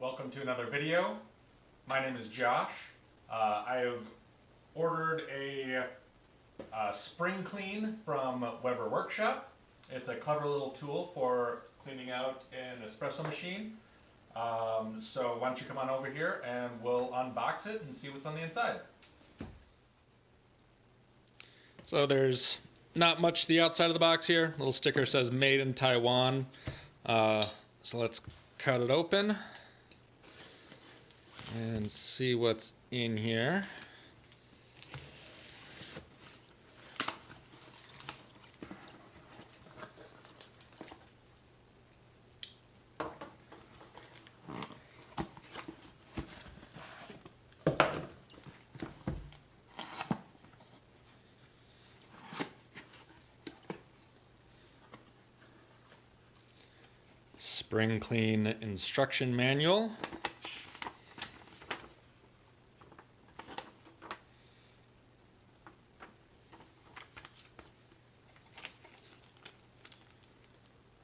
Welcome to another video. My name is Josh. I have ordered a spring clean from Weber Workshop. It's a clever little tool for cleaning out an espresso machine. So why don't you come on over here and we'll unbox it and see what's on the inside. So there's not much to the outside of the box here. Little sticker says made in Taiwan. So let's cut it open and see what's in here. Spring clean instruction manual.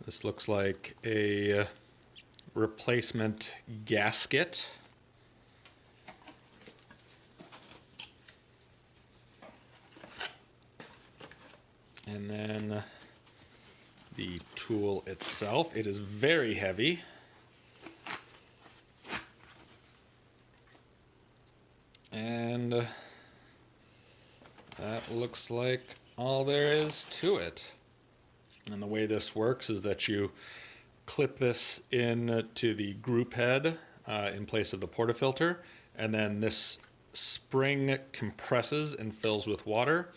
This looks like a replacement gasket. And then the tool itself, it is very heavy. And that looks like all there is to it. And the way this works is that you clip this in to the group head in place of the portafilter, and then this spring compresses and fills with water,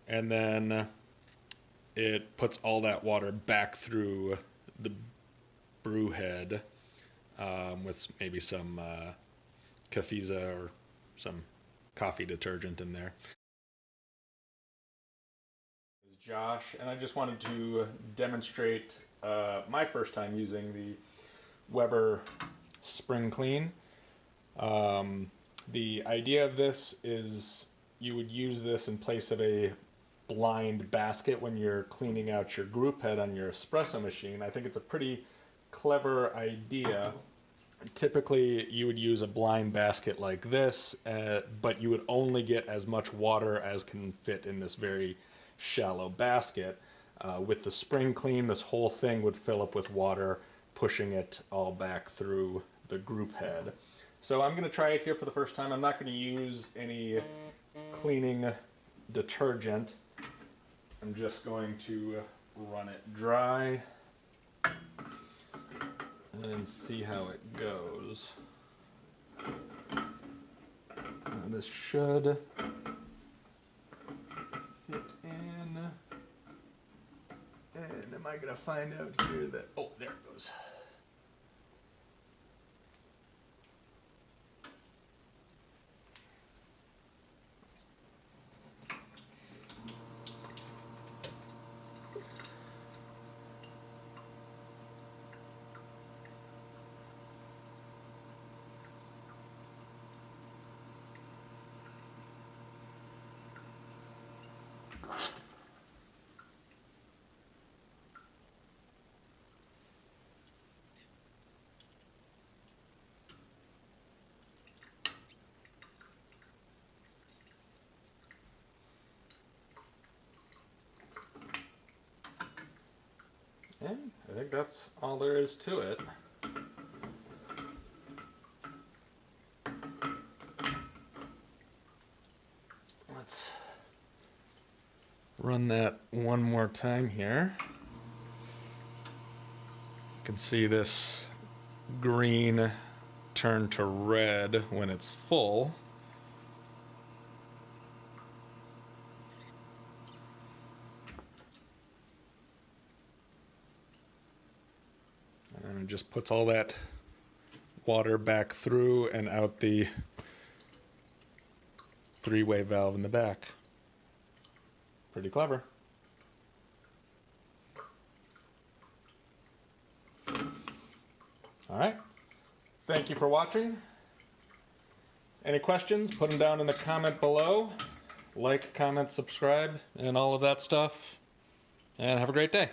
and then it puts all that water back through the brew head with maybe some Cafeza or some coffee detergent in there. This is Josh, and I just wanted to demonstrate my first time using the Weber Spring Clean. The idea of this is you would use this in place of a blind basket when you're cleaning out your group head on your espresso machine. I think it's a pretty clever idea. Typically you would use a blind basket like this, but you would only get as much water as can fit in this very shallow basket. With the spring clean, this whole thing would fill up with water, pushing it all back through the group head. So I'm going to try it here for the first time. I'm not going to use any cleaning detergent. I'm just going to run it dry and see how it goes. And this should fit in. And am I going to find out here that, oh, there it goes. And I think that's all there is to it. Let's run that one more time here. You can see this green turn to red when it's full. And it just puts all that water back through and out the three-way valve in the back. Pretty clever. All right. Thank you for watching. Any questions, put them down in the comment below. Like, comment, subscribe, and all of that stuff. And have a great day.